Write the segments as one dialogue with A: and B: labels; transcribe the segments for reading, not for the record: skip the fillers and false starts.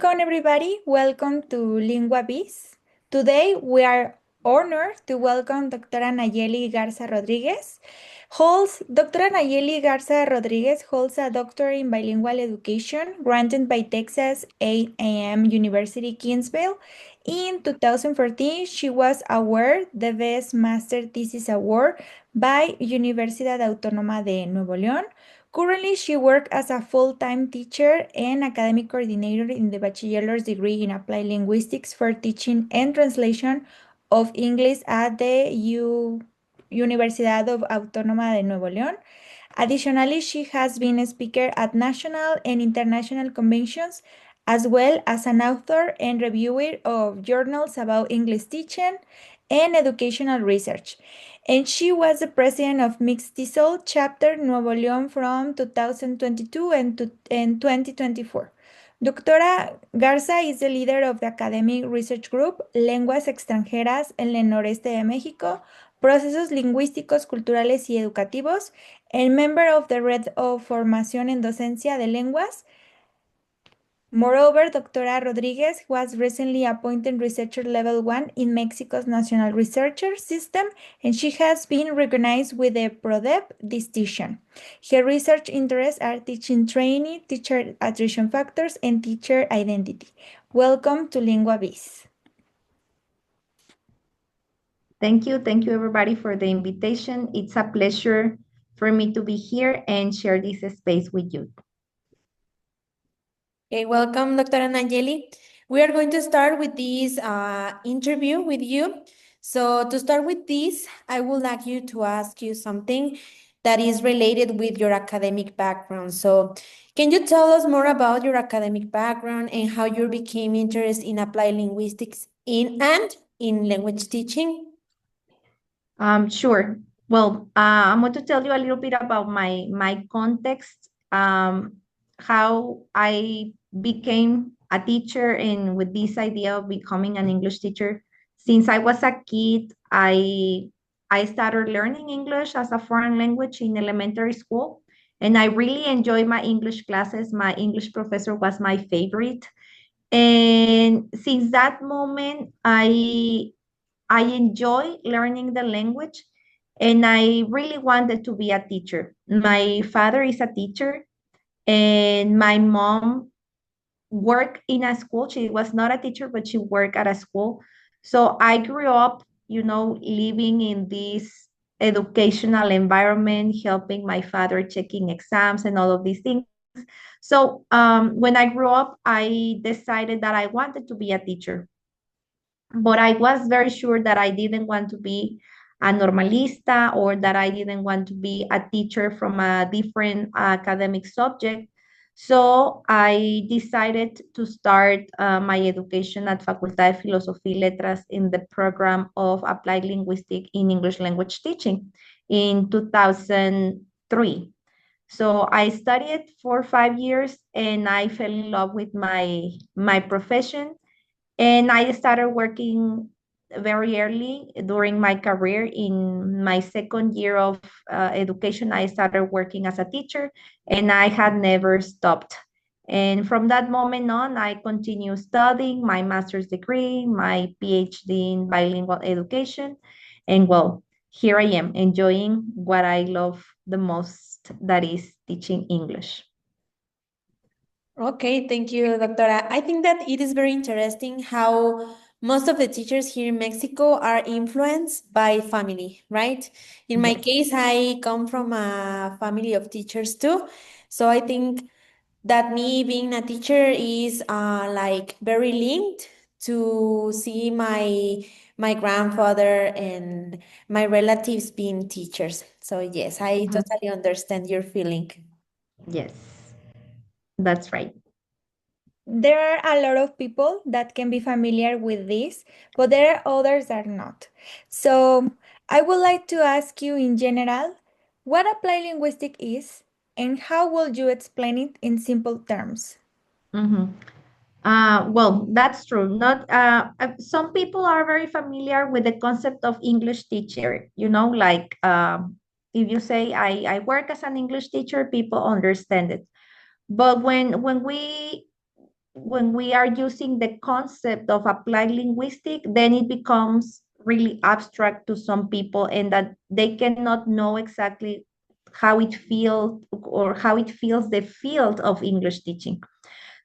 A: Welcome, everybody. Welcome to Lingua Bis. Today, we are honored to welcome Doctora Nayelly Garza Rodríguez. Doctora Nayelly Garza Rodríguez holds a doctorate in bilingual education granted by Texas A&M University, Kingsville. In 2014, she was awarded the Best Master Thesis Award by Universidad Autónoma de Nuevo León. Currently, she works as a full-time teacher and academic coordinator in the bachelor's degree in applied linguistics for teaching and translation of English at the Universidad Autónoma de Nuevo León. Additionally, she has been a speaker at national and international conventions, as well as an author and reviewer of journals about English teaching and educational research. And she was the president of Mixtisol Chapter Nuevo León from 2022 and 2024. Doctora Garza is the leader of the academic research group Lenguas Extranjeras en el Noreste de México, Procesos Lingüísticos, Culturales y Educativos, and member of the Red of Formación en Docencia de Lenguas. Moreover, Doctora Rodríguez was recently appointed Researcher Level 1 in Mexico's National Researcher System, and she has been recognized with the PRODEP distinction. Her research interests are teaching training, teacher attrition factors, and teacher identity. Welcome to Lingua Bis.
B: Thank you everybody for the invitation. It's a pleasure for me to be here and share this space with you.
C: Okay, welcome, Dr. Nayelly. We are going to start with this interview with you. So to start with this, I would like you to ask you something that is related with your academic background. So can you tell us more about your academic background and how you became interested in applied linguistics in language teaching?
B: Sure. Well, I'm going to tell you a little bit about my context, how I became a teacher and with this idea of becoming an English teacher. Since I was a kid, I started learning English as a foreign language in elementary school, and I really enjoyed my English classes. My English professor was my favorite. And since that moment, I enjoy learning the language, and I really wanted to be a teacher. My father is a teacher, and my mom worked in a school. She was not a teacher, but she worked at a school. So I grew up, living in this educational environment, helping my father checking exams and all of these things. So when I grew up, I decided that I wanted to be a teacher. But I was very sure that I didn't want to be a normalista or that I didn't want to be a teacher from a different academic subject. So I decided to start my education at Facultad de Filosofía y Letras in the program of Applied Linguistics in English Language Teaching in 2003. So I studied for 5 years and I fell in love with my profession. And I started working very early during my career. In my second year of education, I started working as a teacher, and I had never stopped. And from that moment on, I continued studying my master's degree, my PhD in bilingual education. And well, here I am enjoying what I love the most, that is teaching English.
C: Okay, thank you, Doctora. I think that it is very interesting how most of the teachers here in Mexico are influenced by family, right? In my case, I come from a family of teachers too. So I think that me being a teacher is like very linked to see my grandfather and my relatives being teachers. So yes, I totally understand your feeling.
B: Yes, that's right.
A: There are a lot of people that can be familiar with this, but there are others that are not. So I would like to ask you in general, what applied linguistic is and how will you explain it in simple terms?
B: Well, that's true. Not some people are very familiar with the concept of English teacher. Like if you say I work as an English teacher, people understand it. But when we when we are using the concept of applied linguistic, then it becomes really abstract to some people, and that they cannot know exactly how it feels or how it feels the field of English teaching.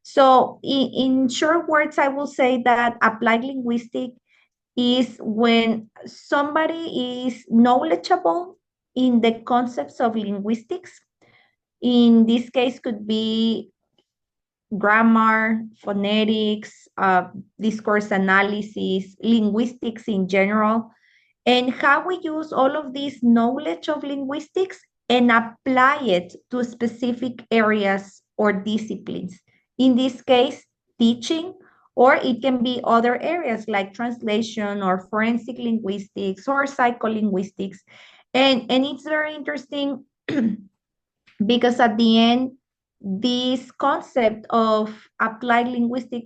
B: So in short words, I will say that applied linguistic is when somebody is knowledgeable in the concepts of linguistics. In this case, could be grammar, phonetics, discourse analysis, linguistics in general, and how we use all of this knowledge of linguistics and apply it to specific areas or disciplines. In this case, teaching, or it can be other areas like translation or forensic linguistics or psycholinguistics. And it's very interesting because at the end, this concept of applied linguistics,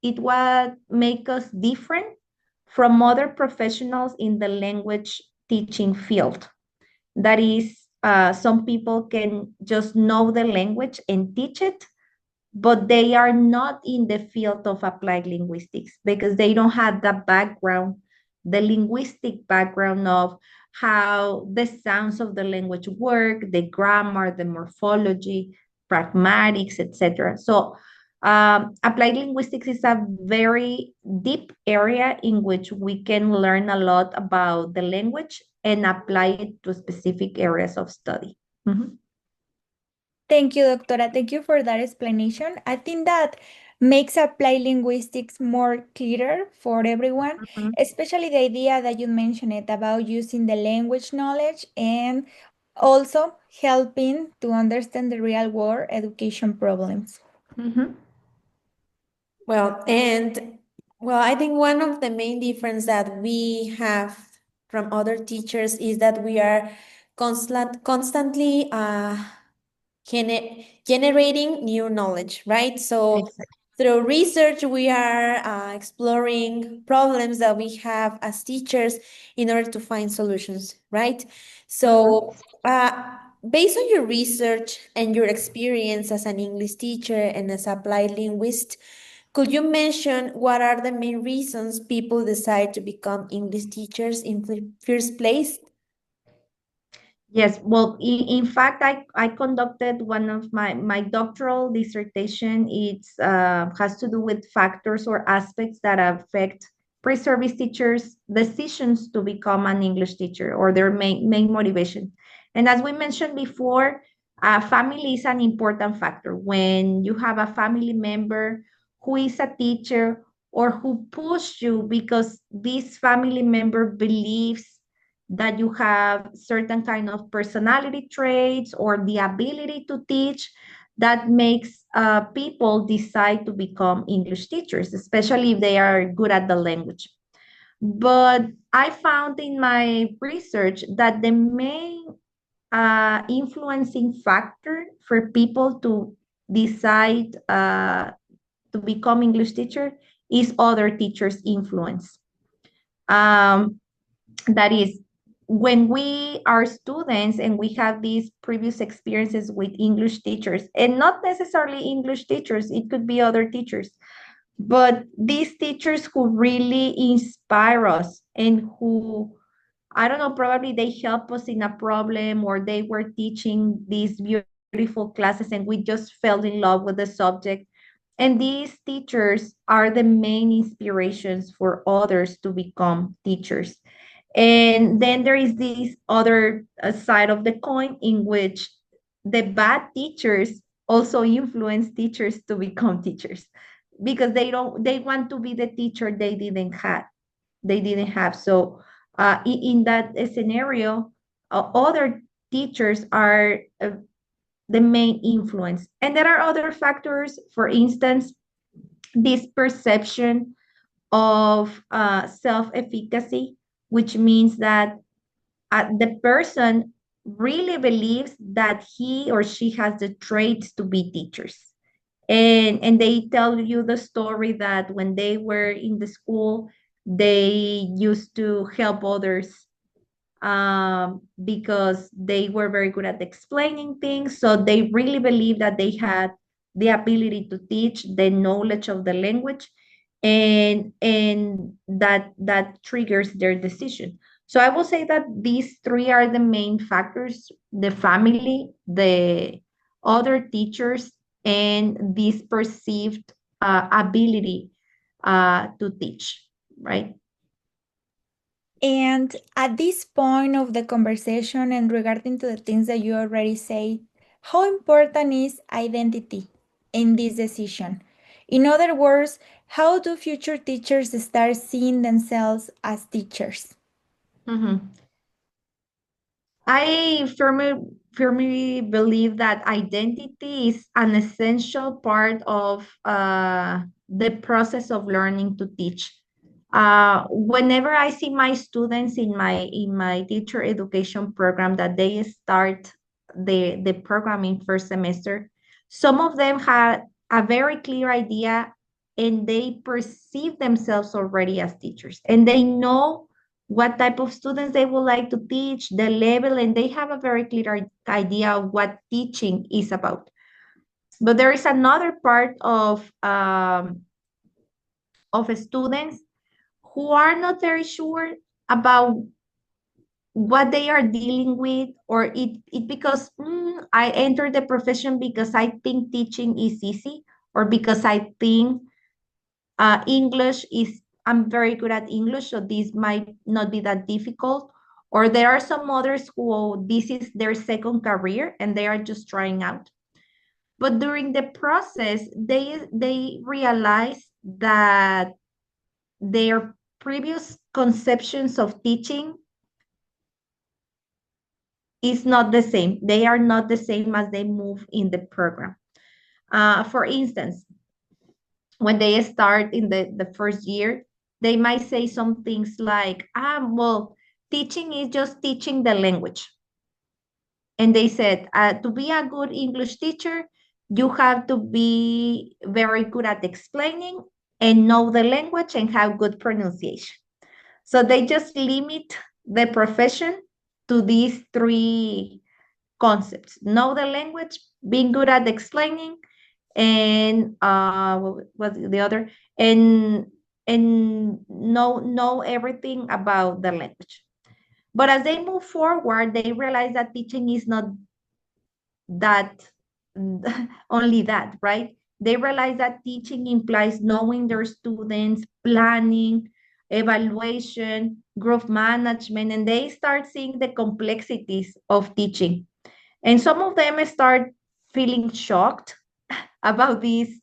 B: it what make us different from other professionals in the language teaching field. That is, some people can just know the language and teach it, but they are not in the field of applied linguistics because they don't have the background, the linguistic background of how the sounds of the language work, the grammar, the morphology, pragmatics, etc. So applied linguistics is a very deep area in which we can learn a lot about the language and apply it to specific areas of study. Mhm.
A: Thank you, Doctora. Thank you for that explanation. I think that makes applied linguistics more clearer for everyone,
B: Mhm.
A: especially the idea that you mentioned it about using the language knowledge and also helping to understand the real world education problems.
B: Mhm.
C: I think one of the main difference that we have from other teachers is that we are constantly generating new knowledge, right? So
B: Exactly.
C: through research, we are exploring problems that we have as teachers in order to find solutions, right?
B: Mhm.
C: So, based on your research and your experience as an English teacher and as applied linguist, could you mention what are the main reasons people decide to become English teachers in the first place?
B: Yes, well, in fact, I conducted one of my doctoral dissertation. It's has to do with factors or aspects that affect pre-service teachers' decisions to become an English teacher or their main motivation. And as we mentioned before, family is an important factor. When you have a family member who is a teacher or who pushed you because this family member believes that you have certain kind of personality traits or the ability to teach, that makes people decide to become English teachers, especially if they are good at the language. But I found in my research that the main influencing factor for people to decide to become English teacher is other teachers' influence. Um, that is, when we are students and we have these previous experiences with English teachers, and not necessarily English teachers, it could be other teachers, but these teachers who really inspire us and who, I don't know, probably they help us in a problem, or they were teaching these beautiful classes and we just fell in love with the subject. And these teachers are the main inspirations for others to become teachers. And then there is this other side of the coin in which the bad teachers also influence teachers to become teachers because they want to be the teacher they didn't have. So in that scenario, other teachers are the main influence. And there are other factors, for instance, this perception of self-efficacy, which means that the person really believes that he or she has the traits to be teachers. And they tell you the story that when they were in the school, they used to help others because they were very good at explaining things. So they really believe that they had the ability to teach, the knowledge of the language, and that triggers their decision. So I will say that these three are the main factors: the family, the other teachers, and this perceived ability to teach, right?
A: And at this point of the conversation and regarding to the things that you already say, how important is identity in this decision? In other words, how do future teachers start seeing themselves as teachers?
B: Mhm. I firmly believe that identity is an essential part of the process of learning to teach. Whenever I see my students in my teacher education program that they start the program in first semester, some of them had a very clear idea and they perceive themselves already as teachers, and they know what type of students they would like to teach, the level, and they have a very clear idea of what teaching is about. But there is another part of students who are not very sure about what they are dealing with, or it because I entered the profession because I think teaching is easy, or because I think English is, I'm very good at English, so this might not be that difficult. Or there are some others who this is their second career and they are just trying out. But during the process, they realize that their previous conceptions of teaching is not the same. They are not the same as they move in the program. For instance, when they start in the first year, they might say some things like, well, teaching is just teaching the language. And they said, to be a good English teacher, you have to be very good at explaining and know the language and have good pronunciation. So they just limit the profession to these three concepts: know the language, being good at explaining, and what's the other, and know everything about the language. But as they move forward, they realize that teaching is not that only that, right? They realize that teaching implies knowing their students, planning, evaluation, growth management, and they start seeing the complexities of teaching. And some of them start feeling shocked about these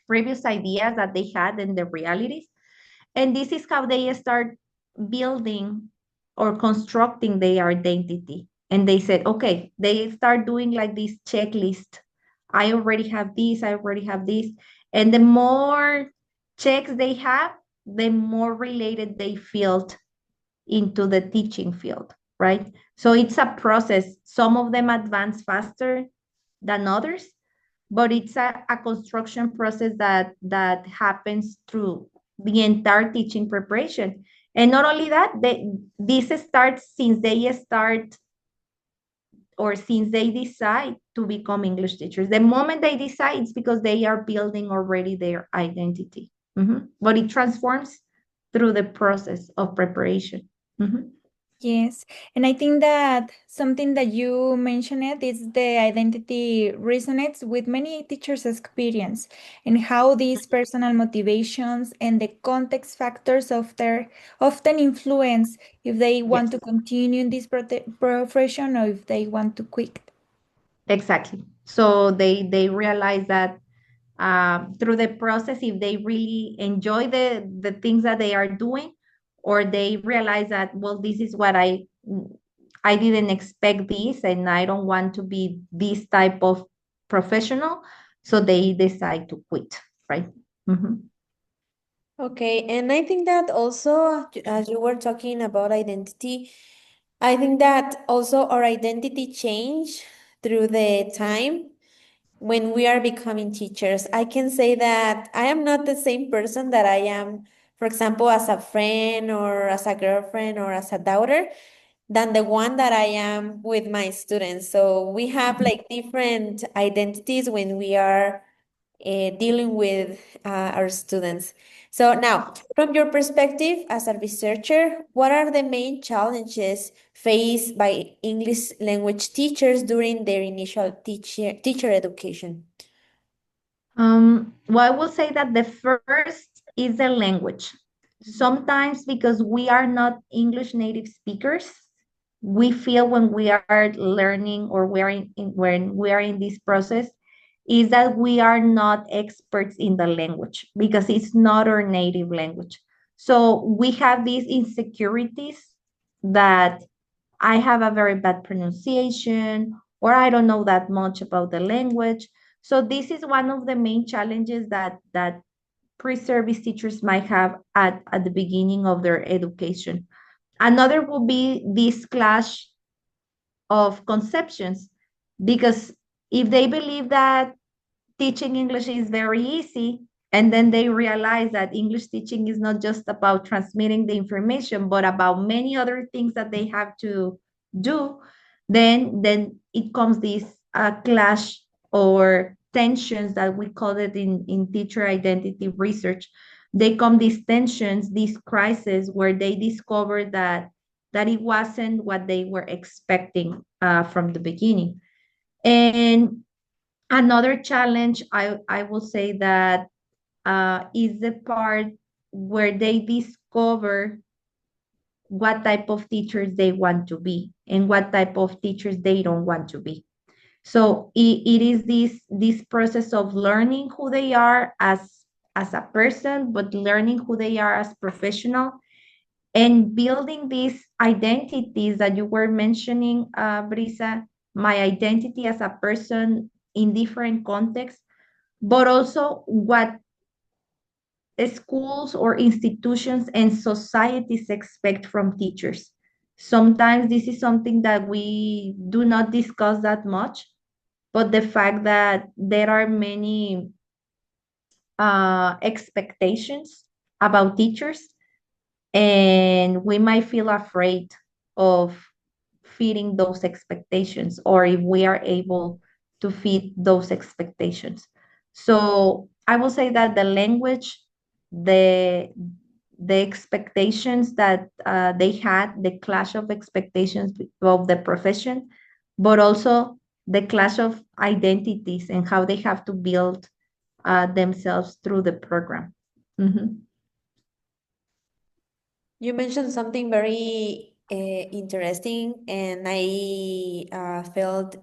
B: previous ideas that they had and the realities. And this is how they start building or constructing their identity. And they said, okay, they start doing like this checklist. I already have this, I already have this. And the more checks they have, the more related they feel into the teaching field, right? So it's a process. Some of them advance faster than others, but it's a construction process that happens through the entire teaching preparation. And not only that, this starts since they start, or since they decide to become English teachers. The moment they decide, it's because they are building already their identity. But it transforms through the process of preparation.
A: Yes, and I think that something that you mentioned is the identity resonates with many teachers' experience and how these personal motivations and the context factors of their often influence if they want
B: Yes.
A: to continue in this profession or if they want to quit.
B: Exactly. So they realize that through the process, if they really enjoy the things that they are doing, or they realize that, well, this is what I didn't expect this, and I don't want to be this type of professional, so they decide to quit, right?
C: Okay, and I think that also, as you were talking about identity, I think that also our identity change through the time when we are becoming teachers. I can say that I am not the same person that I am, for example, as a friend or as a girlfriend or as a daughter, than the one that I am with my students. So we have like different identities when we are dealing with our students. So now, from your perspective as a researcher, what are the main challenges faced by English language teachers during their initial teacher education?
B: Well, I will say that the first is the language. Sometimes because we are not English native speakers, we feel when we are learning or when we are in this process is that we are not experts in the language because it's not our native language. So we have these insecurities that I have a very bad pronunciation, or I don't know that much about the language. So this is one of the main challenges that pre-service teachers might have at the beginning of their education. Another will be this clash of conceptions, because if they believe that teaching English is very easy, and then they realize that English teaching is not just about transmitting the information, but about many other things that they have to do, then it comes this clash or tensions that we call it in teacher identity research. They come these tensions, these crises where they discover that it wasn't what they were expecting from the beginning. And another challenge, I will say that is the part where they discover what type of teachers they want to be and what type of teachers they don't want to be. So it is this process of learning who they are as a person, but learning who they are as professional, and building these identities that you were mentioning, Brisa, my identity as a person in different contexts, but also what schools or institutions and societies expect from teachers. Sometimes this is something that we do not discuss that much, but the fact that there are many expectations about teachers, and we might feel afraid of feeding those expectations, or if we are able to feed those expectations. So I will say that the language, the the expectations that they had, the clash of expectations of the profession, but also the clash of identities and how they have to build themselves through the program. Mhm.
C: You mentioned something very interesting, and I felt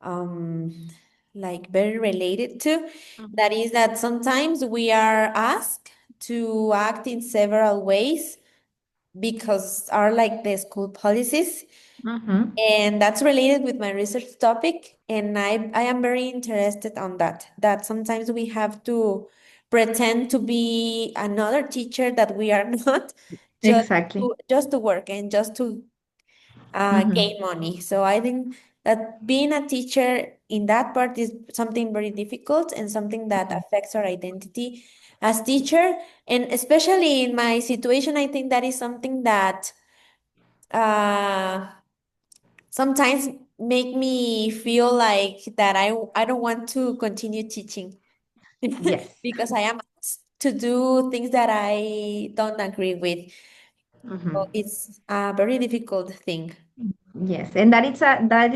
C: um, like very related to. That is that sometimes we are asked to act in several ways because are like the school policies.
B: Mhm.
C: And that's related with my research topic. And I am very interested on that, that sometimes we have to pretend to be another teacher that we are not,
B: Exactly.
C: just to work and just to
B: Mhm.
C: gain money. So I think that being a teacher in that part is something very difficult and something that affects our identity as teacher. And especially in my situation, I think that is something that uh, sometimes make me feel like that I don't want to continue teaching
B: Yes.
C: because I am asked to do things that I don't agree with. So
B: Mhm.
C: it's a very difficult thing.
B: Yes, and that is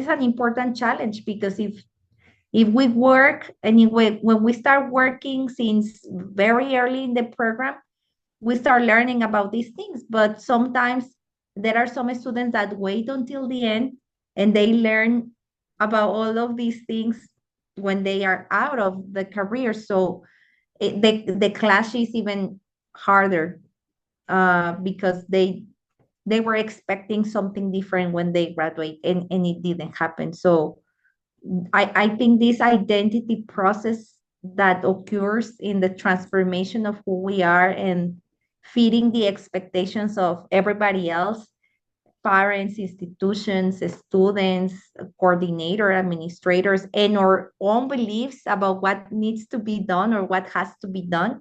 B: an important challenge, because if we work and if when we start working since very early in the program, we start learning about these things. But sometimes there are some students that wait until the end and they learn about all of these things when they are out of the career. So the clash is even harder because they were expecting something different when they graduate, and it didn't happen. So I think this identity process that occurs in the transformation of who we are and feeding the expectations of everybody else, parents, institutions, students, coordinator, administrators, and our own beliefs about what needs to be done or what has to be done,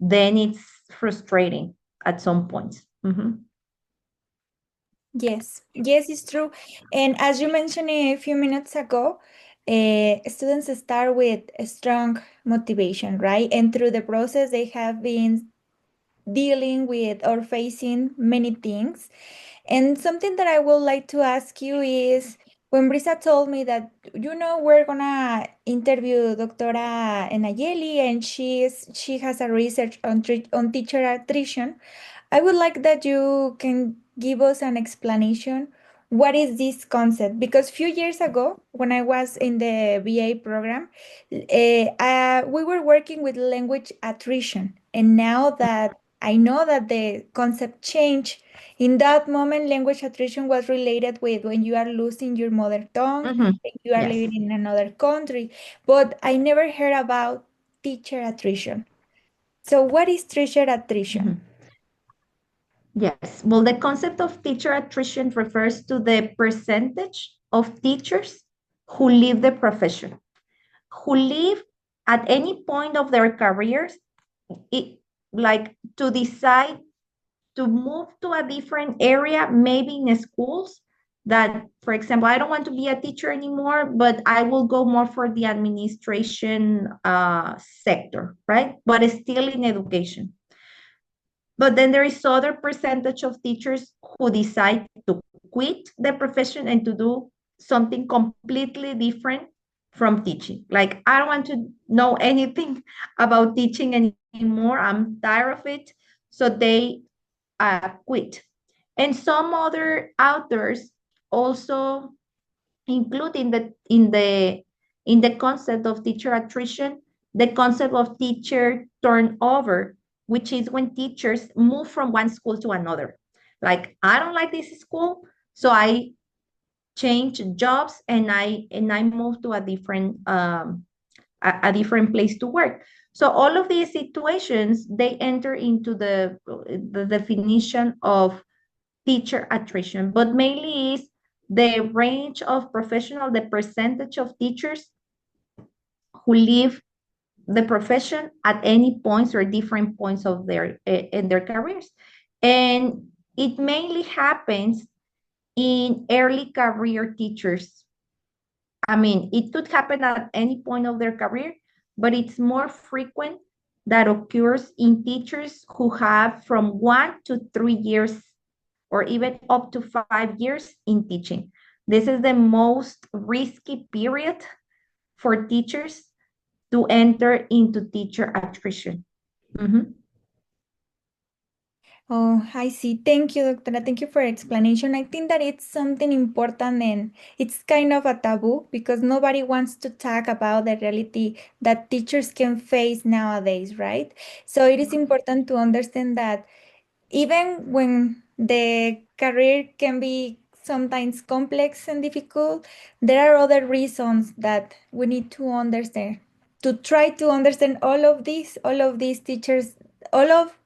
B: then it's frustrating at some point. Mhm.
A: Yes, yes, it's true. And as you mentioned a few minutes ago, students start with a strong motivation, right? And through the process, they have been dealing with or facing many things. And something that I would like to ask you is when Brisa told me that, we're gonna interview Doctora Nayeli and she has a research on teacher attrition. I would like that you can give us an explanation. What is this concept? Because few years ago, when I was in the BA program, we were working with language attrition. And now that I know that the concept changed, in that moment, language attrition was related with when you are losing your mother tongue,
B: Mhm.
A: when you are
B: Yes.
A: living in another country. But I never heard about teacher attrition. So, what is teacher attrition?
B: Mhm. Yes. Well, the concept of teacher attrition refers to the percentage of teachers who leave the profession, who leave at any point of their careers, it, like to decide to move to a different area, maybe in schools that, for example, I don't want to be a teacher anymore, but I will go more for the administration sector, right? But it's still in education. But then there is other percentage of teachers who decide to quit the profession and to do something completely different from teaching. Like, I don't want to know anything about teaching anymore. I'm tired of it. So they quit. And some other authors also include in the concept of teacher attrition, the concept of teacher turnover, which is when teachers move from one school to another. Like, I don't like this school, so I change jobs and I move to a different place to work. So all of these situations, they enter into the definition of teacher attrition, but mainly is the range of professional, the percentage of teachers who leave the profession at any points or different points of their in their careers. And it mainly happens in early career teachers. I mean, it could happen at any point of their career, but it's more frequent that occurs in teachers who have from 1 to 3 years or even up to 5 years in teaching. This is the most risky period for teachers to enter into teacher attrition. Mhm.
A: Oh, I see. Thank you, Doctora. Thank you for explanation. I think that it's something important and it's kind of a taboo because nobody wants to talk about the reality that teachers can face nowadays, right? So it is important to understand that even when the career can be sometimes complex and difficult, there are other reasons that we need to understand. To try to understand all of these teachers, all of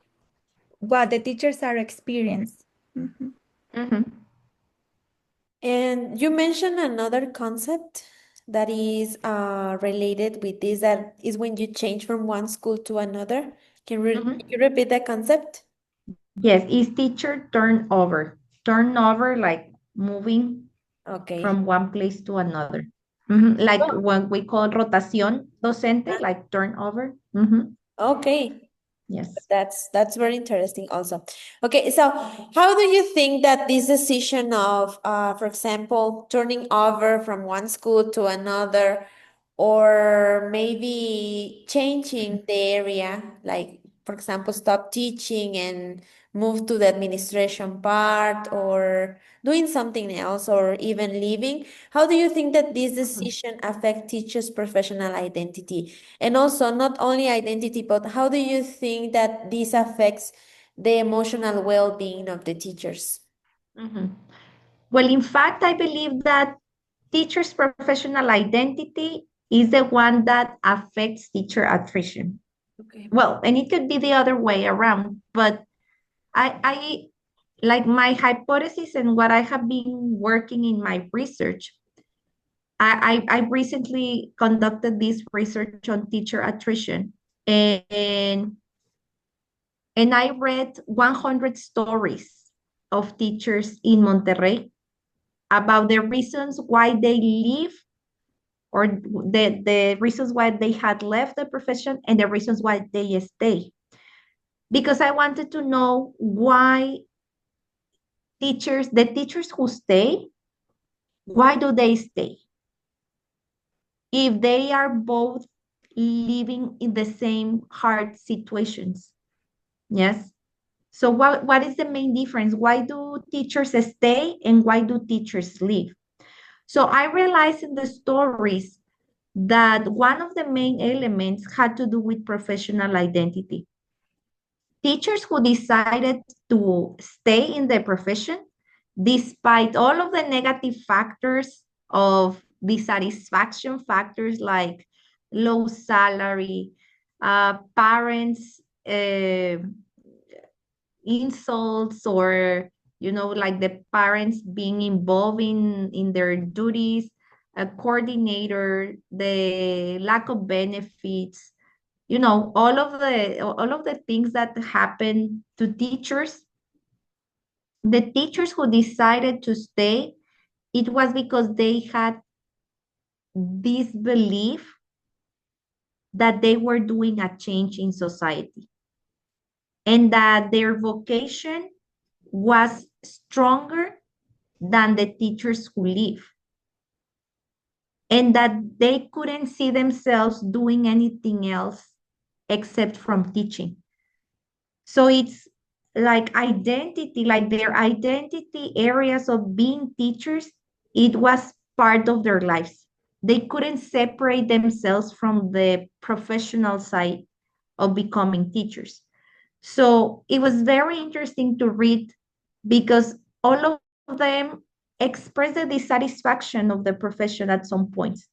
A: what the teachers are experienced. Mhm.
B: Mhm.
C: And you mentioned another concept that is related with this, that is when you change from one school to another. Can
B: Mhm.
C: you repeat that concept?
B: Yes, is teacher turnover. Turnover, like moving
C: Okay.
B: from one place to another. Mhm. Like
C: Oh,
B: what we call rotación docente, like turnover. Mhm.
C: okay.
B: Yes.
C: That's very interesting also. Okay, so how do you think that this decision of, for example, turning over from one school to another, or maybe changing the area, like for example, stop teaching and move to the administration part, or doing something else, or even leaving, how do you think that this
B: Mhm.
C: decision affect teachers' professional identity? And also, not only identity, but how do you think that this affects the emotional well-being of the teachers?
B: Mhm. Well, in fact, I believe that teachers' professional identity is the one that affects teacher attrition.
C: Okay.
B: Well, and it could be the other way around, but I like my hypothesis and what I have been working in my research. I recently conducted this research on teacher attrition, and and I read 100 stories of teachers in Monterrey about the reasons why they leave, or the reasons why they had left the profession and the reasons why they stay. Because I wanted to know why the teachers who stay, why do they stay? If they are both living in the same hard situations. Yes. So what is the main difference? Why do teachers stay and why do teachers leave? So I realized in the stories that one of the main elements had to do with professional identity. Teachers who decided to stay in the profession, despite all of the negative factors of dissatisfaction factors like low salary, parents' insults, or like the parents being involved in their duties, a coordinator, the lack of benefits, all of the things that happen to teachers. The teachers who decided to stay, it was because they had this belief that they were doing a change in society and that their vocation was stronger than the teachers who leave, and that they couldn't see themselves doing anything else except from teaching. So it's like identity, like their identity areas of being teachers, it was part of their lives. They couldn't separate themselves from the professional side of becoming teachers. So it was very interesting to read because all of them expressed the dissatisfaction of the profession at some points.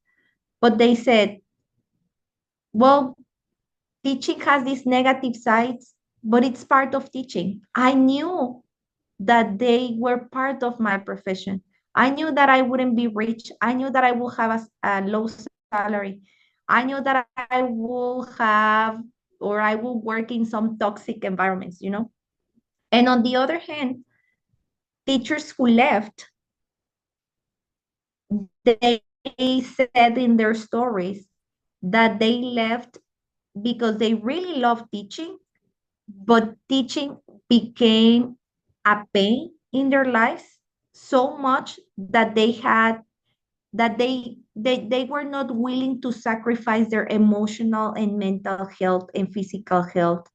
B: But they said, well, teaching has these negative sides, but it's part of teaching. I knew that they were part of my profession. I knew that I wouldn't be rich. I knew that I would have a low salary. I knew that I will have, or I will work in some toxic environments. And on the other hand, teachers who left, they said in their stories that they left because they really love teaching, but teaching became a pain in their lives so much that they were not willing to sacrifice their emotional and mental health and physical health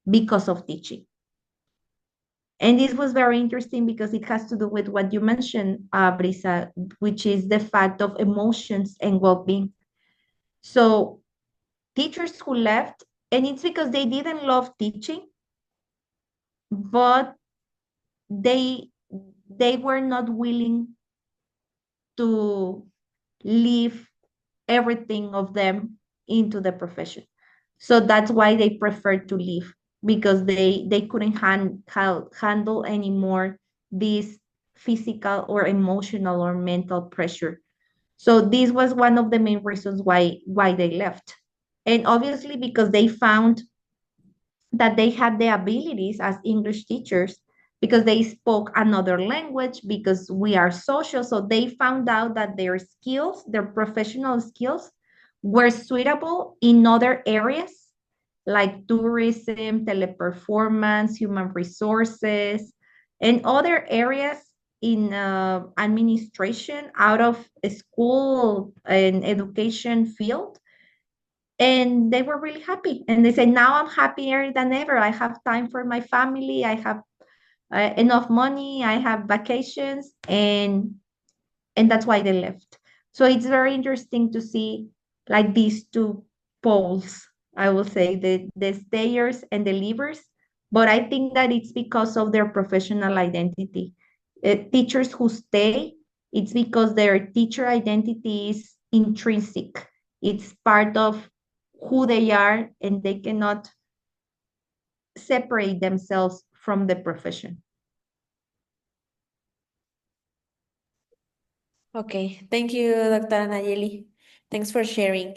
B: because of teaching. And this was very interesting because it has to do with what you mentioned, Brisa, which is the fact of emotions and well-being. So teachers who left, and it's because they didn't love teaching, but they were not willing to leave everything of them into the profession. So that's why they preferred to leave, because they couldn't handle anymore this physical or emotional or mental pressure. So this was one of the main reasons why they left. And obviously because they found that they had the abilities as English teachers, because they spoke another language, because we are social. So they found out that their skills, their professional skills, were suitable in other areas like tourism, teleperformance, human resources, and other areas in administration out of school and education field. And they were really happy, and they said, now I'm happier than ever. I have time for my family, I have enough money, I have vacations, and that's why they left. So it's very interesting to see like these two poles, I will say, the stayers and the leavers. But I think that it's because of their professional identity. Teachers who stay, it's because their teacher identity is intrinsic. It's part of who they are, and they cannot separate themselves from the profession.
C: Okay, thank you, Dr. Nayeli. Thanks for sharing.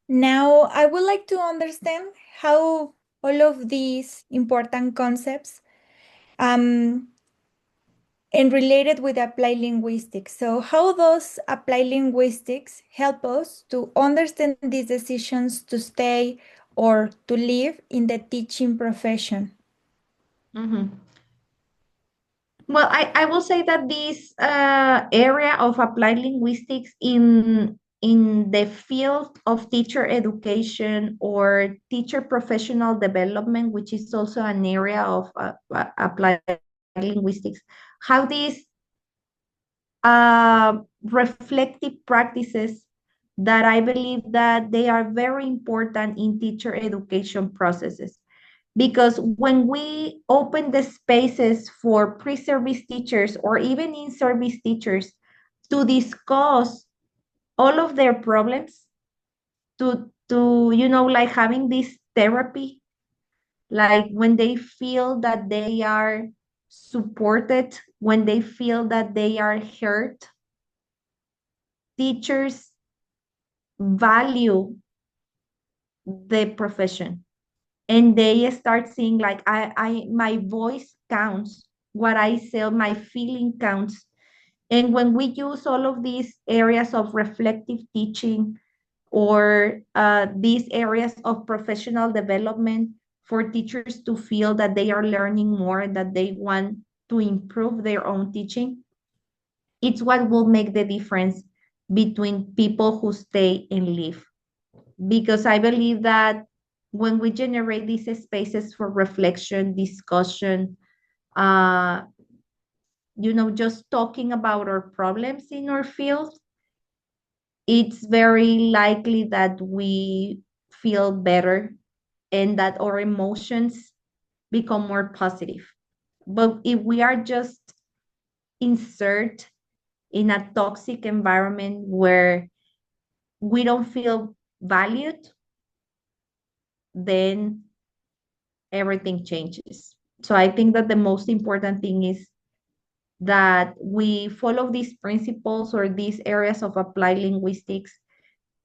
A: Now, I would like to understand how all of these important concepts Um, and related with applied linguistics. So how does applied linguistics help us to understand these decisions to stay or to live in the teaching profession?
B: Mhm. Well, I will say that this area of applied linguistics in the field of teacher education or teacher professional development, which is also an area of applied linguistics, how these reflective practices that I believe that they are very important in teacher education processes. Because when we open the spaces for pre-service teachers or even in-service teachers to discuss all of their problems, to like having this therapy, like when they feel that they are supported, when they feel that they are heard, teachers value the profession and they start seeing like I my voice counts, what I say, my feeling counts. And when we use all of these areas of reflective teaching or these areas of professional development for teachers to feel that they are learning more, that they want to improve their own teaching, it's what will make the difference between people who stay and leave. Because I believe that when we generate these spaces for reflection, discussion, uh, just talking about our problems in our field, it's very likely that we feel better and that our emotions become more positive. But if we are just insert in a toxic environment where we don't feel valued, then everything changes. So I think that the most important thing is that we follow these principles or these areas of applied linguistics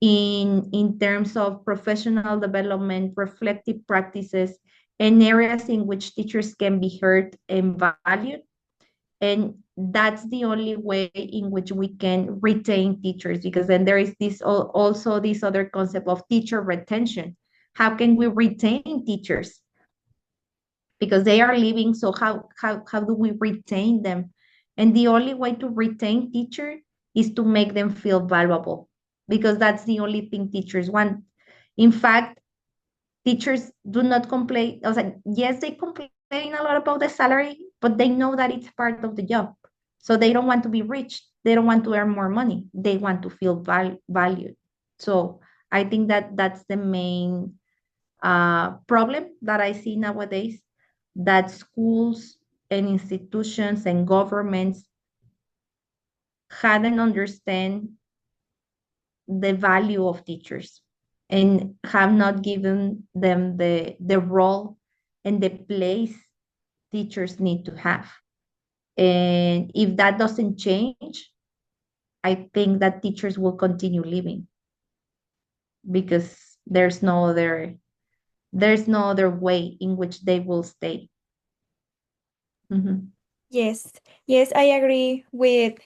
B: in terms of professional development, reflective practices, and areas in which teachers can be heard and valued. And that's the only way in which we can retain teachers, because then there is this also this other concept of teacher retention. How can we retain teachers? Because they are leaving, so how do we retain them? And the only way to retain teacher is to make them feel valuable, because that's the only thing teachers want. In fact, teachers do not complain. I was like, yes, they complain a lot about the salary, but they know that it's part of the job. So they don't want to be rich, they don't want to earn more money, they want to feel valued. So I think that that's the main problem that I see nowadays, that schools and institutions and governments hadn't understand the value of teachers and have not given them the role and the place teachers need to have. And if that doesn't change, I think that teachers will continue living, because there's no other way in which they will stay. Mhm.
A: Yes, yes, I agree with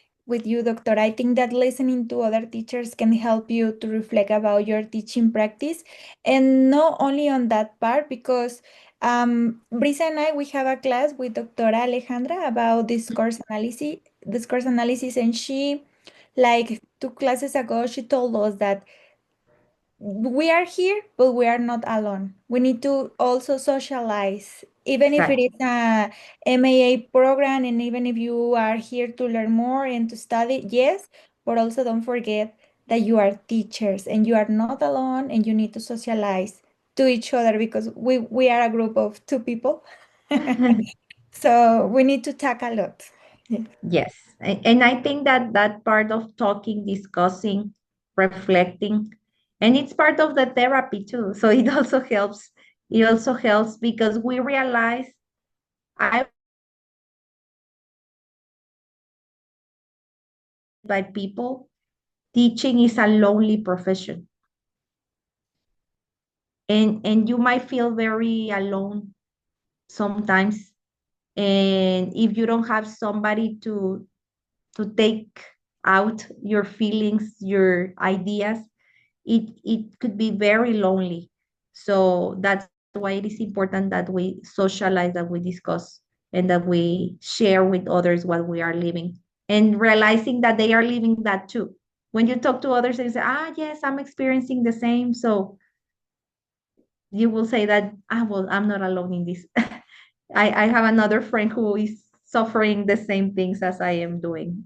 A: you, doctor. I think that listening to other teachers can help you to reflect about your teaching practice, and not only on that part, because Brisa and I we have a class with Doctora Alejandra about discourse analysis, and she like 2 classes ago she told us that we are here, but we are not alone. We need to also socialize, even if it
B: Exactly.
A: is a MAA program, and even if you are here to learn more and to study, yes, but also don't forget that you are teachers and you are not alone and you need to socialize to each other because we are a group of 2 people. So we need to talk a lot. Yeah.
B: Yes. And I think that that part of talking, discussing, reflecting, and it's part of the therapy too. So it also helps. It also helps because we realize I by people, teaching is a lonely profession. And you might feel very alone sometimes And if you don't have somebody to take out your feelings, your ideas, it could be very lonely. So that's why it is important that we socialize, that we discuss, and that we share with others what we are living, and realizing that they are living that too. When you talk to others and say, yes, I'm experiencing the same, so you will say that, well, I'm not alone in this. I have another friend who is suffering the same things as I am doing.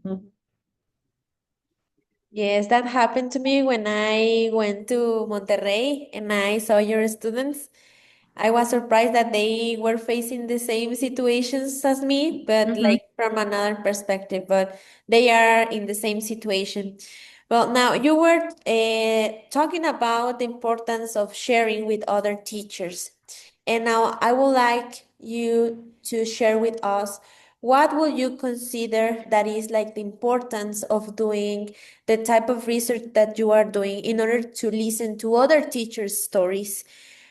C: Yes, that happened to me when I went to Monterrey and I saw your students. I was surprised that they were facing the same situations as me, but
B: Mhm.
C: like from another perspective, but they are in the same situation. Well, now you were talking about the importance of sharing with other teachers. And now I would like you to share with us what will you consider that is like the importance of doing the type of research that you are doing in order to listen to other teachers' stories,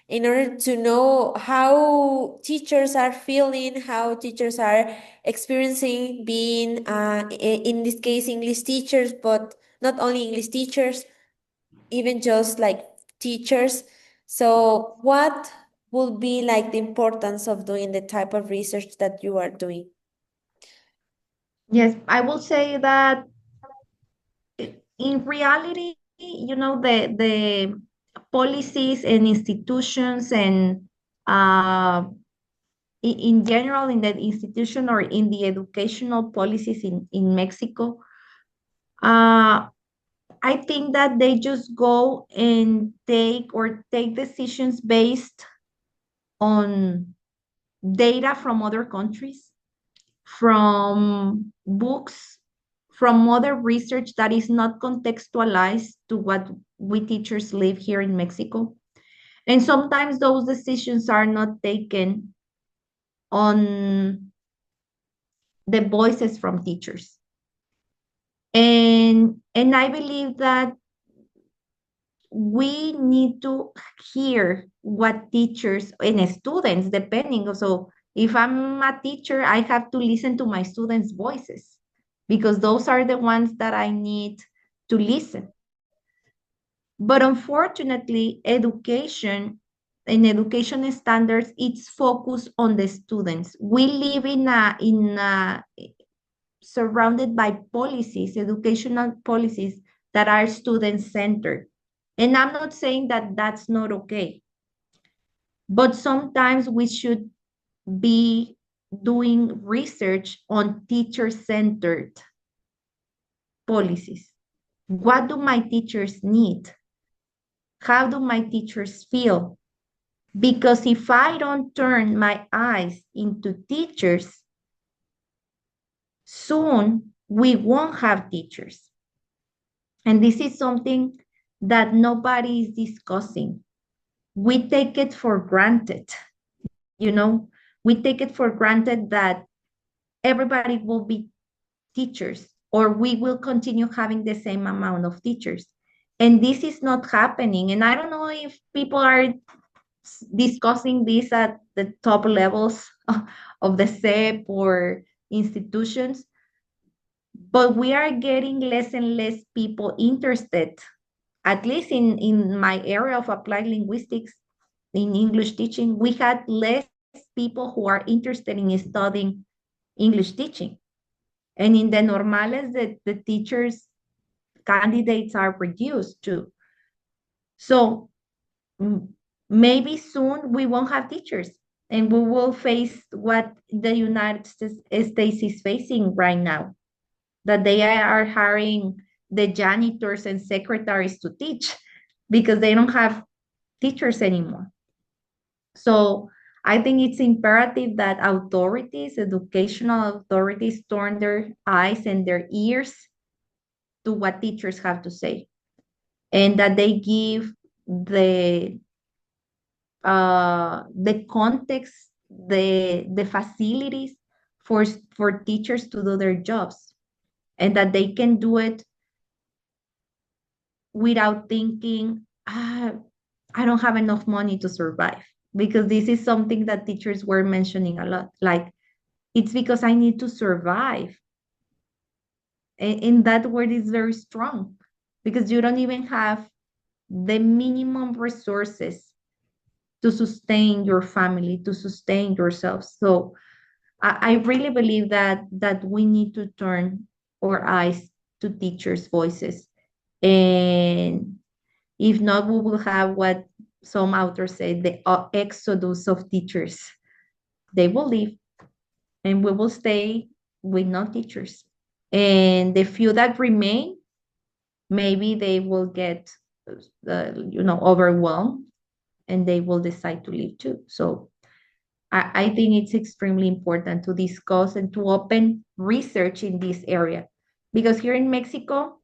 C: in order to know how teachers are feeling, how teachers are experiencing being, in this case, English teachers, but not only English teachers, even just like teachers. So, what will be like the importance of doing the type of research that you are doing?
B: Yes, I will say that in reality, the policies and institutions and in general in the institution or in the educational policies in Mexico, uh, I think that they just go and take decisions based on data from other countries, from books, from other research that is not contextualized to what we teachers live here in Mexico. And sometimes those decisions are not taken on the voices from teachers. And I believe that we need to hear what teachers and students, depending. So if I'm a teacher, I have to listen to my students' voices because those are the ones that I need to listen. But unfortunately, education and education standards, it's focused on the students. We live in a surrounded by policies, educational policies that are student-centered. And I'm not saying that that's not okay, but sometimes we should be doing research on teacher-centered policies. What do my teachers need? How do my teachers feel? Because if I don't turn my eyes into teachers, soon we won't have teachers. And this is something that nobody is discussing. We take it for granted, you know, we take it for granted that everybody will be teachers or we will continue having the same amount of teachers. And this is not happening. And I don't know if people are discussing this at the top levels of the SEP or institutions, but we are getting less and less people interested, at least in my area of applied linguistics, in English teaching, we had less people who are interested in studying English teaching. And in the normales, the teachers, candidates are reduced too. So maybe soon we won't have teachers and we will face what the United States is facing right now, that they are hiring the janitors and secretaries to teach because they don't have teachers anymore. So I think it's imperative that authorities, educational authorities, turn their eyes and their ears to what teachers have to say, and that they give the context, the facilities for teachers to do their jobs, and that they can do it without thinking, I don't have enough money to survive. Because this is something that teachers were mentioning a lot. Like, It's because I need to survive. And that word is very strong because you don't even have the minimum resources to sustain your family, to sustain yourself. So I really believe that we need to turn our eyes to teachers' voices. And if not, we will have what some authors say, the exodus of teachers. They will leave and we will stay with no teachers. And the few that remain, maybe they will get, overwhelmed and they will decide to leave too. So I think it's extremely important to discuss and to open research in this area. Because here in Mexico,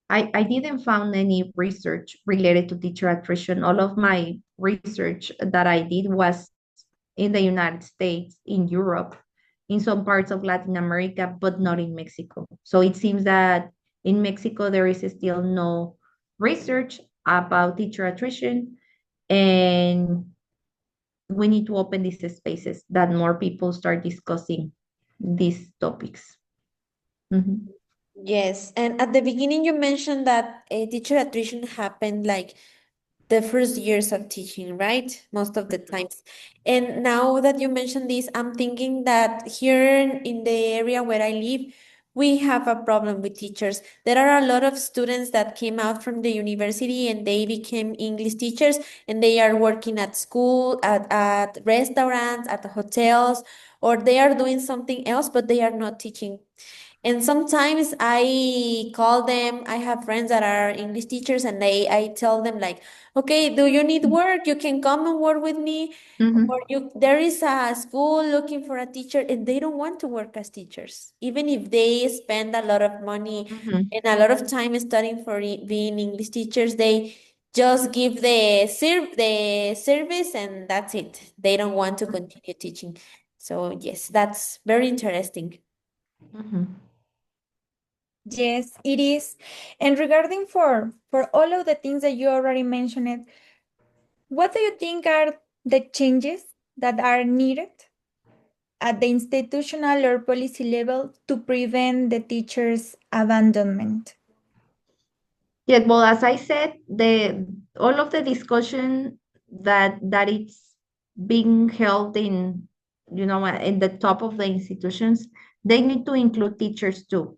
B: I didn't find any research related to teacher attrition. All of my research that I did was in the United States, in Europe, in some parts of Latin America, but not in Mexico. So it seems that in Mexico, there is still no research about teacher attrition. And we need to open these spaces that more people start discussing these topics. Mhm.
C: Yes, and at the beginning you mentioned that teacher attrition happened like the first years of teaching, right? Most of the times. And now that you mentioned this, I'm thinking that here in the area where I live, we have a problem with teachers. There are a lot of students that came out from the university and they became English teachers and they are working at school, at restaurants, at hotels, or they are doing something else, but they are not teaching. And sometimes I call them, I have friends that are English teachers and I tell them like, okay, do you need work? You can come and work with me. Or
B: Mhm.
C: there is a school looking for a teacher and they don't want to work as teachers. Even if they spend a lot of money
B: Mhm.
C: and a lot of time studying for being English teachers, they just give the service and that's it. They don't want to continue teaching. So yes, that's very interesting.
B: Mhm.
A: Yes, it is. And regarding for all of the things that you already mentioned, what do you think are the changes that are needed at the institutional or policy level to prevent the teachers' abandonment?
B: Yeah, well, as I said, the all of the discussion that it's being held in, in the top of the institutions, they need to include teachers too.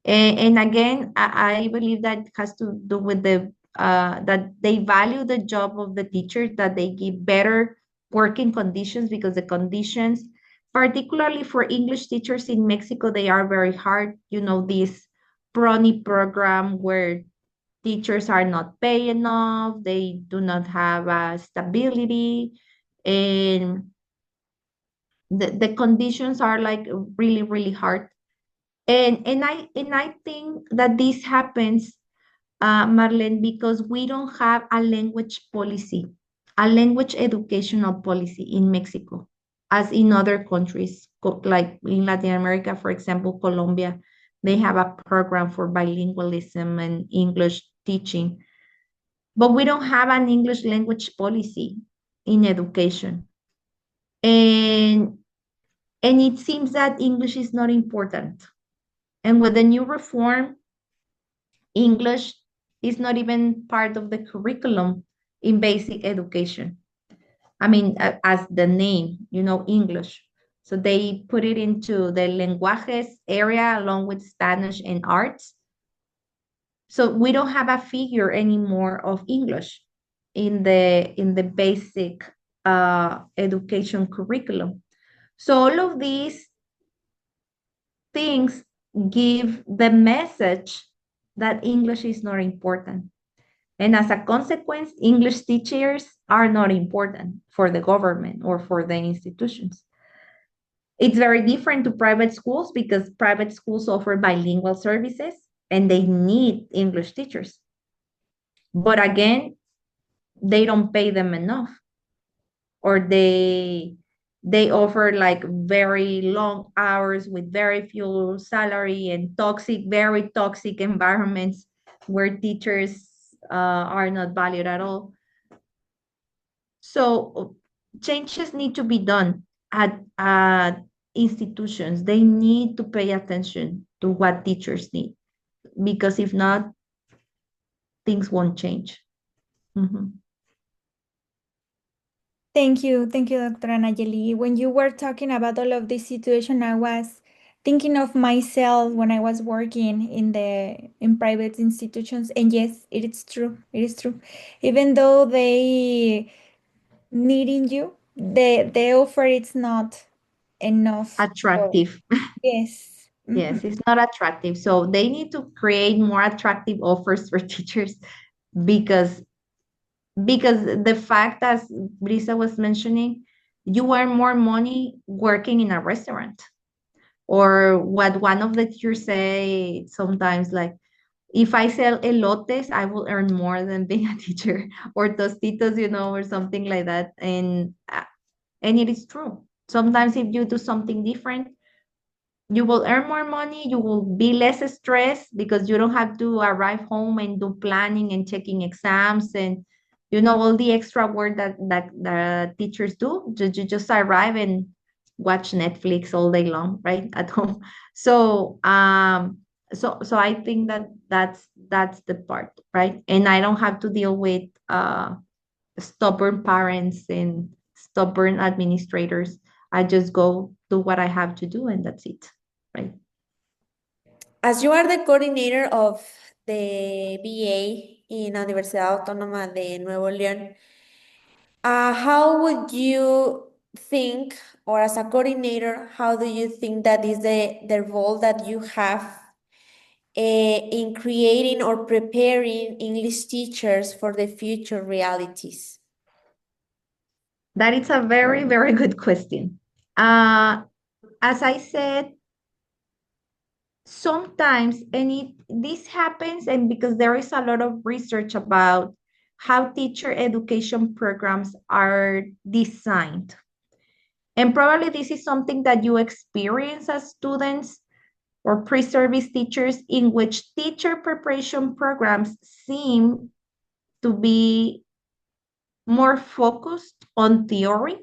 B: And again, I believe that has to do with that they value the job of the teachers, that they give better working conditions because the conditions, particularly for English teachers in Mexico, they are very hard. This PRONI program where teachers are not paid enough, they do not have stability, and the conditions are like really, really hard. And I think that this happens, Marlene, because we don't have a language policy, a language educational policy in Mexico, as in other countries, like in Latin America, for example, Colombia, they have a program for bilingualism and English teaching, but we don't have an English language policy in education. And and it seems that English is not important. And with the new reform, English is not even part of the curriculum in basic education. I mean, as the name, English. So they put it into the lenguajes area along with Spanish and arts. So we don't have a figure anymore of English in the basic education curriculum. So all of these things give the message that English is not important. And as a consequence, English teachers are not important for the government or for the institutions. It's very different to private schools because private schools offer bilingual services and they need English teachers. But again, they don't pay them enough, or they offer like very long hours with very few salary and very toxic environments where teachers are not valued at all. So changes need to be done. at institutions, they need to pay attention to what teachers need, because if not, things won't change. Mhm.
A: Thank you. Thank you, Dr. Nayelly. When you were talking about all of this situation, I was thinking of myself when I was working in private institutions. And yes, it is true. It is true. Even though they needing you, the offer is not enough.
B: Attractive.
A: Yes.
B: Yes, it's not attractive. So they need to create more attractive offers for teachers, because the fact, as Brisa was mentioning, you earn more money working in a restaurant. Or what one of the teachers say sometimes, like, if I sell elotes, I will earn more than being a teacher, or tostitos, or something like that. And it is true. Sometimes if you do something different, you will earn more money, you will be less stressed, because you don't have to arrive home and do planning and checking exams and all the extra work that the teachers do. You just arrive and watch Netflix all day long, right, at home. So I think that's the part, right? And I don't have to deal with stubborn parents and stubborn administrators. I just go do what I have to do, and that's it, right?
C: As you are the coordinator of the BA in la Universidad Autónoma de Nuevo León, how would you think, or as a coordinator, how do you think that is the role that you have in creating or preparing English teachers for the future realities?
B: That is a very, very good question. As I said, sometimes, this happens, and because there is a lot of research about how teacher education programs are designed. And probably this is something that you experience as students or pre-service teachers, in which teacher preparation programs seem to be more focused on theory,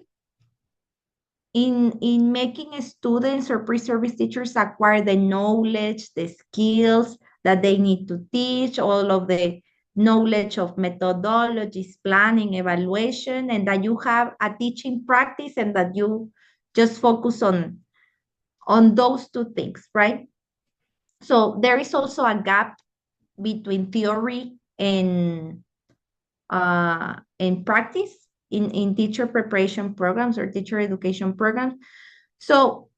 B: in making students or pre-service teachers acquire the knowledge, the skills that they need to teach, all of the knowledge of methodologies, planning, evaluation, and that you have a teaching practice, and that you just focus on those two things, right? So there is also a gap between theory and practice in teacher preparation programs or teacher education programs. So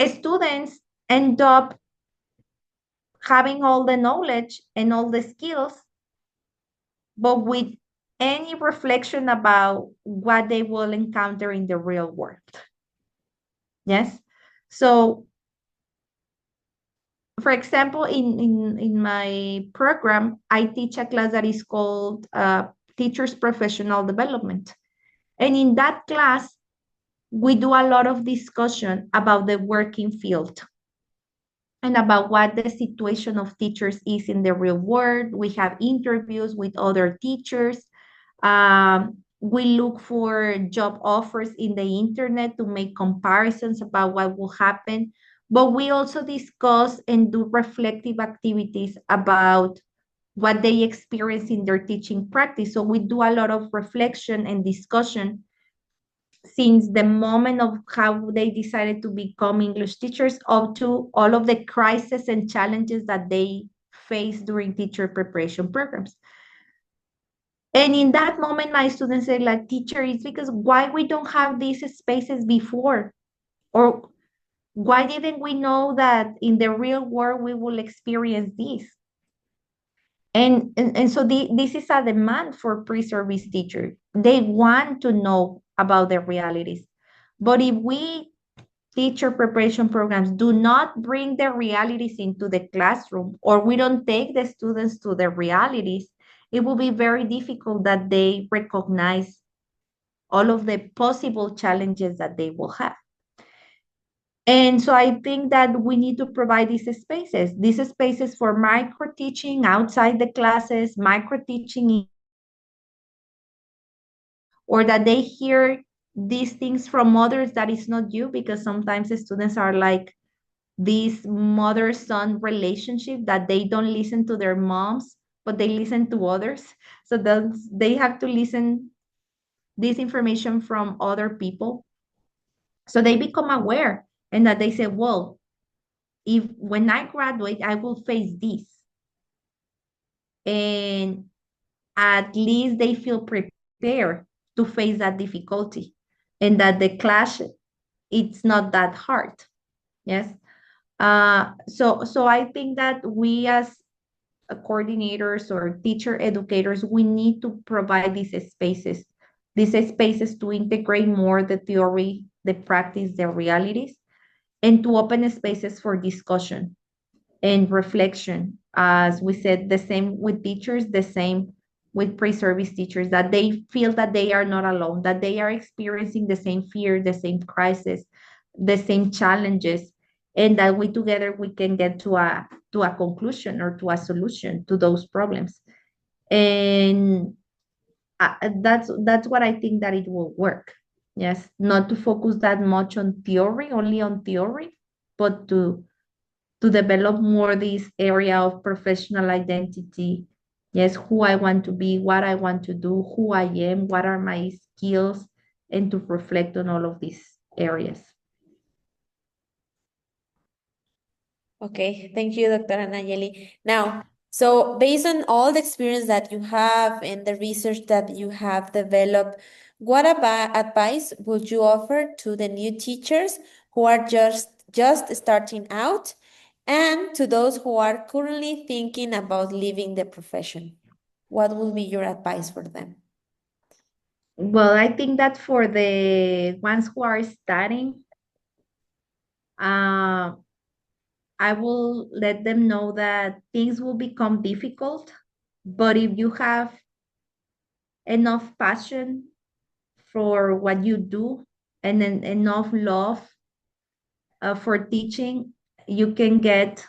B: students end up having all the knowledge and all the skills, but with any reflection about what they will encounter in the real world. Yes. So, for example, in my program, I teach a class that is called Teachers Professional Development. And in that class, we do a lot of discussion about the working field and about what the situation of teachers is in the real world. We have interviews with other teachers. We look for job offers in the internet to make comparisons about what will happen. But we also discuss and do reflective activities about what they experience in their teaching practice. So we do a lot of reflection and discussion since the moment of how they decided to become English teachers, up to all of the crises and challenges that they face during teacher preparation programs. And in that moment, my students say, like, teacher, it's because why we don't have these spaces before? Or why didn't we know that in the real world we will experience this? And so this is a demand for pre-service teachers. They want to know about the realities. But if we teacher preparation programs do not bring the realities into the classroom, or we don't take the students to the realities, it will be very difficult that they recognize all of the possible challenges that they will have. And so I think that we need to provide these spaces for micro teaching outside the classes, micro teaching, or that they hear these things from others that is not you, because sometimes the students are like this mother-son relationship that they don't listen to their moms, but they listen to others. So they have to listen this information from other people. So they become aware and that they say, well, if when I graduate, I will face this. And at least they feel prepared to face that difficulty and that the clash, it's not that hard. Yes. So I think that we as coordinators or teacher educators, we need to provide these spaces to integrate more the theory, the practice, the realities, and to open spaces for discussion and reflection. As we said, the same with teachers, the same with pre-service teachers, that they feel that they are not alone, that they are experiencing the same fear, the same crisis, the same challenges, and that we together we can get to a conclusion or to a solution to those problems. And that's what I think that it will work. Yes, not to focus that much on theory, only on theory, but to develop more this area of professional identity. Yes, who I want to be, what I want to do, who I am, what are my skills, and to reflect on all of these areas.
C: Okay, thank you, Dr. Nayelly. Now, so based on all the experience that you have and the research that you have developed, what about advice would you offer to the new teachers who are just starting out and to those who are currently thinking about leaving the profession? What will be your advice for them?
B: Well, I think that for the ones who are studying, uh, I will let them know that things will become difficult, but if you have enough passion for what you do and then enough love for teaching, you can get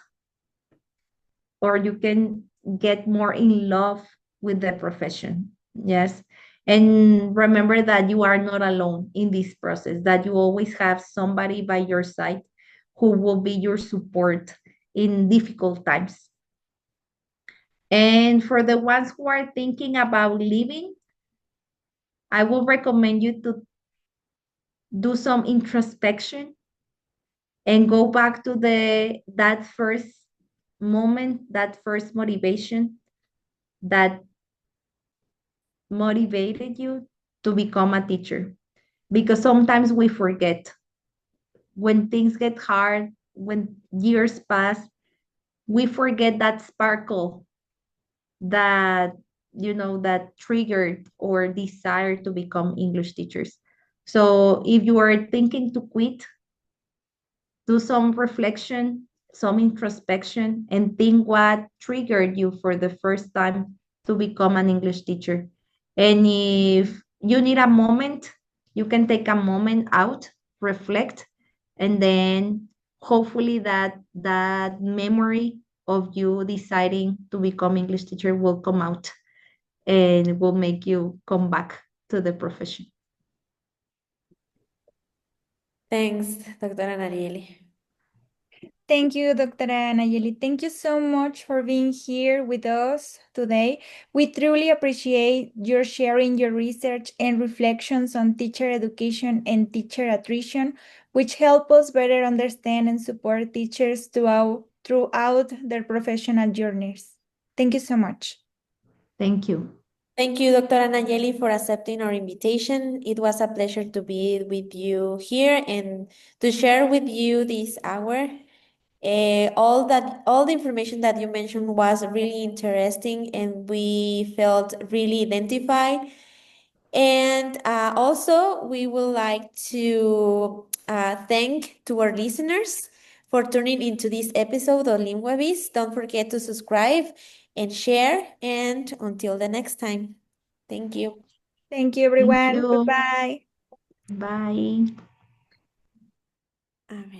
B: or you can get more in love with the profession. Yes. And remember that you are not alone in this process, that you always have somebody by your side who will be your support in difficult times. And for the ones who are thinking about leaving, I will recommend you to do some introspection and go back to the that first moment, that first motivation that motivated you to become a teacher. Because sometimes we forget when things get hard, when years pass, we forget that sparkle that that triggered or desire to become English teachers. So if you are thinking to quit, do some reflection, some introspection, and think what triggered you for the first time to become an English teacher. And if you need a moment, you can take a moment out, reflect, and then hopefully that memory of you deciding to become English teacher will come out and will make you come back to the profession.
C: Thanks, Dr. Nayelly.
A: Thank you, Dr. Nayeli. Thank you so much for being here with us today. We truly appreciate your sharing your research and reflections on teacher education and teacher attrition, which help us better understand and support teachers throughout their professional journeys. Thank you so much.
B: Thank you.
C: Thank you, Dr. Nayeli, for accepting our invitation. It was a pleasure to be with you here and to share with you this hour. All the information that you mentioned was really interesting, and we felt really identified. And also, we would like to thank to our listeners for tuning into this episode of Linguavis. Don't forget to subscribe and share. And until the next time, thank you.
A: Thank you,
B: Thank
A: everyone.
B: you.
A: Goodbye.
B: Bye.
C: A ver.